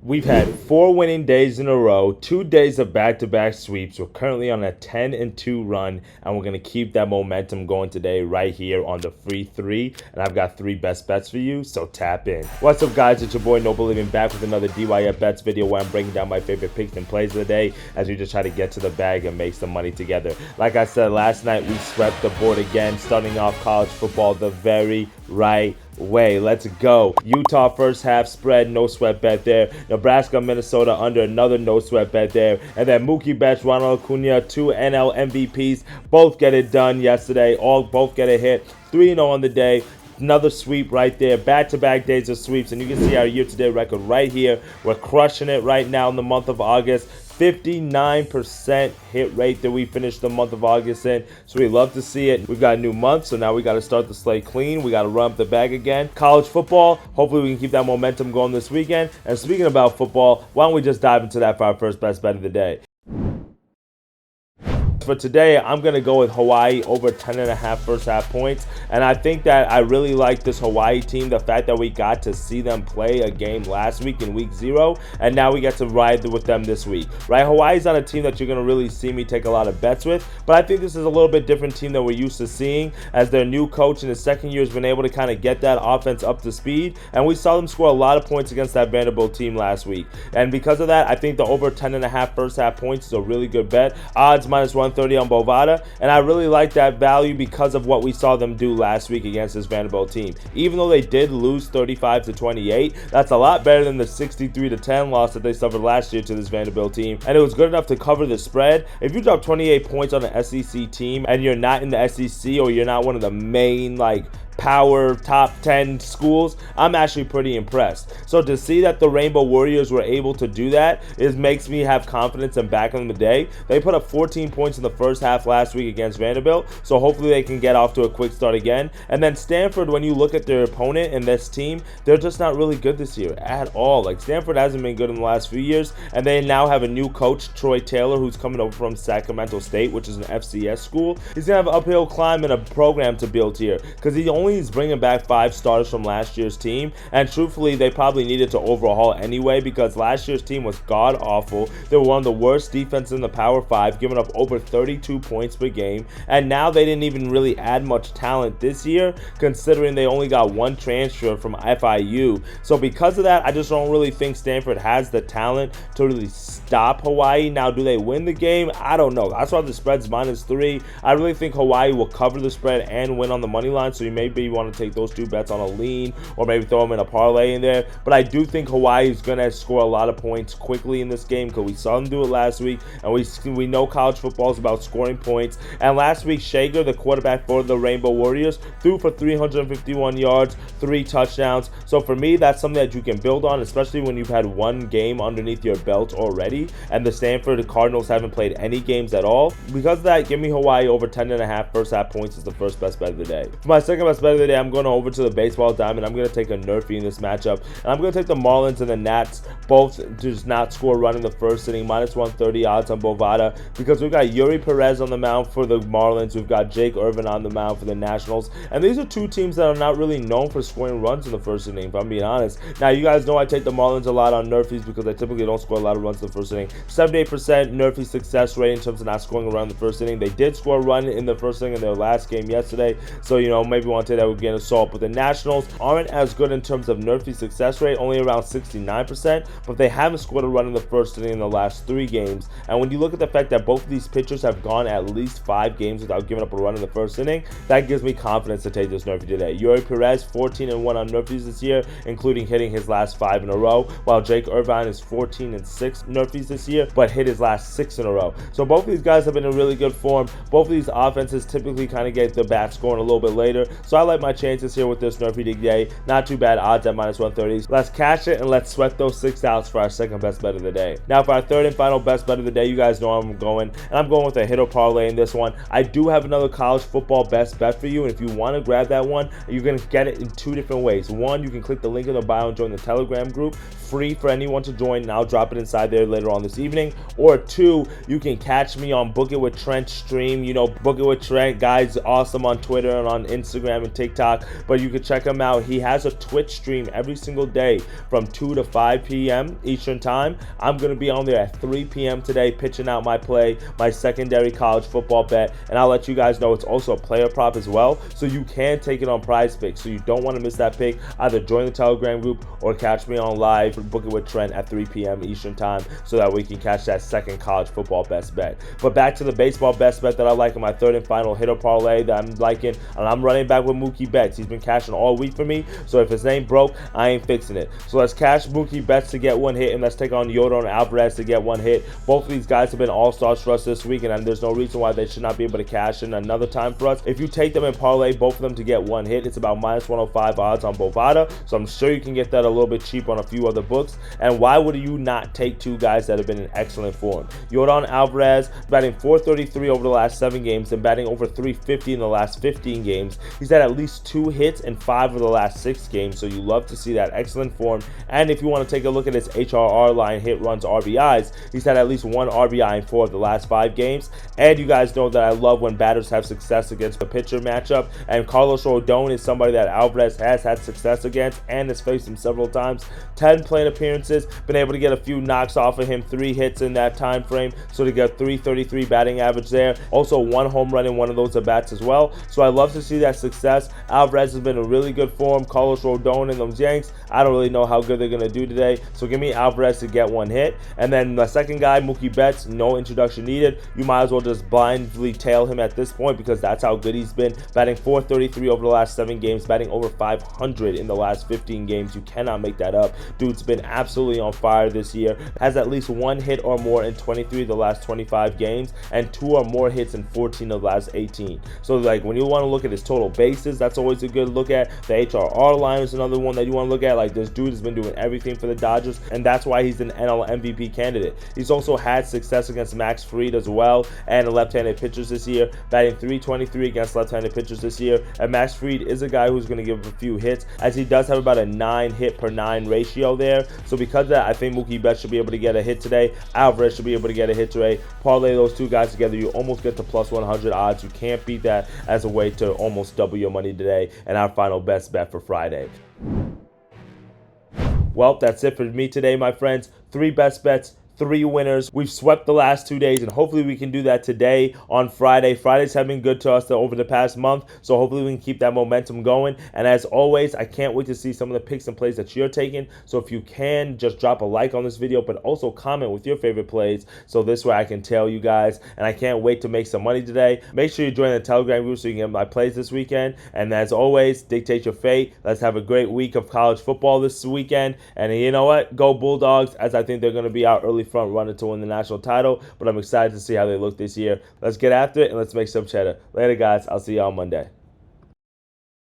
We've had 4 winning days in a row, 2 days of back-to-back sweeps. We're currently on a 10-2 run, and we're going to keep that momentum going today right here on the free three. And I've got 3 best bets for you, so tap in. What's up, guys? It's your boy Noble Living back with another DYF Bets video where I'm breaking down my favorite picks and plays of the day as we just try to get to the bag and make some money together. Like I said last night, we swept the board again, starting off college football the very right way. Let's go. Utah first half spread, no sweat bet there. Nebraska, Minnesota under, another no sweat bet there. And then Mookie Betts, Ronald Acuna, 2 NL MVPs, both get it done yesterday. Both get a hit. 3-0 on the day. Another sweep right there. Back-to-back days of sweeps, and you can see our year-to-date record right here. We're crushing it right now in the month of August. 59% hit rate that we finished the month of August in. So we love to see it. We've got a new month, so now we got to start the slate clean. We got to run up the bag again. College football, hopefully we can keep that momentum going this weekend. And speaking about football, why don't we just dive into that for our first best bet of the day. For today, I'm going to go with Hawaii over 10.5 first half points. And I think that I really like this Hawaii team. The fact that we got to see them play a game last week in week 0. And now we get to ride with them this week. Right? Hawaii's not a team that you're going to really see me take a lot of bets with. But I think this is a little bit different team than we're used to seeing, as their new coach in his second year has been able to kind of get that offense up to speed. And we saw them score a lot of points against that Vanderbilt team last week. And because of that, I think the over 10.5 first half points is a really good bet. Odds minus 130 on Bovada, and I really like that value because of what we saw them do last week against this Vanderbilt team. Even though they did lose 35-28, that's a lot better than the 63-10 loss that they suffered last year to this Vanderbilt team, and it was good enough to cover the spread. If you drop 28 points on an SEC team and you're not in the SEC, or you're not one of the main power top 10 schools, I'm actually pretty impressed. So to see that the Rainbow Warriors were able to do that makes me have confidence in back in the day. They put up 14 points in the first half last week against Vanderbilt, so hopefully they can get off to a quick start again. And then Stanford, when you look at their opponent in this team, they're just not really good this year at all. Stanford hasn't been good in the last few years, and they now have a new coach, Troy Taylor, who's coming over from Sacramento State, which is an FCS school. He's gonna have an uphill climb and a program to build here, because he only is bringing back 5 starters from last year's team, and truthfully they probably needed to overhaul anyway, because last year's team was god awful. They were one of the worst defenses in the Power 5, giving up over 32 points per game, and now they didn't even really add much talent this year, considering they only got 1 transfer from FIU. So because of that, I just don't really think Stanford has the talent to really stop Hawaii. Now, do they win the game? I don't know. That's why the spread's -3. I really think Hawaii will cover the spread and win on the money line, so you maybe want to take those 2 bets on a lean, or maybe throw them in a parlay in there. But I do think Hawaii is going to score a lot of points quickly in this game, because we saw them do it last week, and we know college football is about scoring points. And last week, Shager, the quarterback for the Rainbow Warriors, threw for 351 yards, 3 touchdowns. So for me, that's something that you can build on, especially when you've had 1 game underneath your belt already, and the Stanford Cardinals haven't played any games at all. Because of that, give me Hawaii over 10.5 first half points is the first best bet of the day. For my second best bet of the day, I'm going over to the baseball diamond. I'm going to take a NRFI in this matchup, and I'm going to take the Marlins and the Nats both just not score a run in the first inning. -130 odds on Bovada, because we've got Yuri Perez on the mound for the Marlins. We've got Jake Irvin on the mound for the Nationals, and these are 2 teams that are not really known for scoring runs in the first inning, if I'm being honest. Now, you guys know I take the Marlins a lot on NRFIs because they typically don't score a lot of runs in the first inning. 78% NRFI success rate in terms of not scoring a run in the first inning. They did score a run in the first inning in their last game yesterday, so maybe want to take that with a grain of salt. But the Nationals aren't as good in terms of NRFI success rate, only around 69%, but they haven't scored a run in the first inning in the last 3 games. And when you look at the fact that both of these pitchers have gone at least 5 games without giving up a run in the first inning, that gives me confidence to take this NRFI today. Yuri Perez, 14-1 on NRFIs this year, including hitting his last 5 in a row, while Jake Irvine is 14-6 NRFIs this year, but hit his last 6 in a row. So both of these guys have been in really good form. Both of these offenses typically kind of get the bats going a little bit later, so I like my chances here with this NRFI today. Not too bad odds at -130. Let's cash it and let's sweat those 6 outs for our second best bet of the day. Now for our third and final best bet of the day, you guys know I'm going, and I'm going with a hit or parlay in this one. I do have another college football best bet for you, and if you want to grab that one, you're going to get it in 2 different ways. One, you can click the link in the bio and join the Telegram group. free for anyone to join, and I'll drop it inside there later on this evening. Or 2, you can catch me on Book It With Trent stream. You know, Book It With Trent, guy's awesome on Twitter and on Instagram and TikTok, but you can check him out. He has a Twitch stream every single day from 2 to 5 p.m. Eastern time. I'm going to be on there at 3 p.m. today pitching out my play, my secondary college football bet, and I'll let you guys know it's also a player prop as well, so you can take it on Prize Picks. So you don't want to miss that pick. Either join the Telegram group or catch me on live, Book It With Trent at 3 p.m. Eastern time, so that we can catch that second college football best bet. But back to the baseball best bet that I like in my third and final hitter parlay that I'm liking, and I'm running back with Mookie Betts. He's been cashing all week for me, so if his name broke, I ain't fixing it. So let's cash Mookie Betts to get one hit, and let's take on Yordan Alvarez to get one hit. Both of these guys have been all-stars for us this week, and there's no reason why they should not be able to cash in another time for us. If you take them and parlay both of them to get one hit, it's about minus 105 odds on Bovada, so I'm sure you can get that a little bit cheap on a few other books. And why would you not take two guys that have been in excellent form? Yordan Alvarez batting .433 over the last 7 games and batting over .350 in the last 15 games. He's had at least 2 hits in 5 of the last 6 games, so you love to see that excellent form. And if you want to take a look at his HRR line, hit, runs, RBIs, he's had at least 1 RBI in 4 of the last 5 games. And you guys know that I love when batters have success against the pitcher matchup, and Carlos Rodon is somebody that Alvarez has had success against and has faced him several times. 10 plate appearances, been able to get a few knocks off of him, 3 hits in that time frame, so to get .333 batting average there. Also 1 home run in one of those at-bats as well, so I love to see that success. Alvarez has been in really good form. Carlos Rodon and those Yanks, I don't really know how good they're going to do today, so give me Alvarez to get 1 hit. And then the second guy, Mookie Betts, no introduction needed. You might as well just blindly tail him at this point because that's how good he's been. Batting .433 over the last 7 games, batting over .500 in the last 15 games. You cannot make that up. Dude's been absolutely on fire this year. Has at least 1 hit or more in 23 of the last 25 games and 2 or more hits in 14 of the last 18. So like when you want to look at his total bases, that's always a good look at. The HRR line is another one that you want to look at. Like this dude has been doing everything for the Dodgers, and that's why he's an NL MVP candidate. He's also had success against Max Fried as well and left-handed pitchers this year, batting .323 against left-handed pitchers this year. And Max Fried is a guy who's going to give a few hits, as he does have about a 9 hit per 9 ratio there. So because of that, I think Mookie Betts should be able to get a hit today. Alvarez should be able to get a hit today. Parlay those two guys together, you almost get to plus 100 odds. You can't beat that as a way to almost double your money today, and our final best bet for Friday. Well, that's it for me today, my friends. 3 best bets, 3 winners. We've swept the last 2 days, and hopefully we can do that today on Friday. Fridays have been good to us over the past month, so hopefully we can keep that momentum going. And as always, I can't wait to see some of the picks and plays that you're taking. So if you can, just drop a like on this video, but also comment with your favorite plays, so this way I can tell you guys. And I can't wait to make some money today. Make sure you join the Telegram group so you can get my plays this weekend. And as always, dictate your fate. Let's have a great week of college football this weekend. And you know what? Go Bulldogs, as I think they're going to be our early front runner to win the national title, but I'm excited to see how they look this year. Let's get after it and let's make some cheddar. Later, guys. I'll see you on Monday.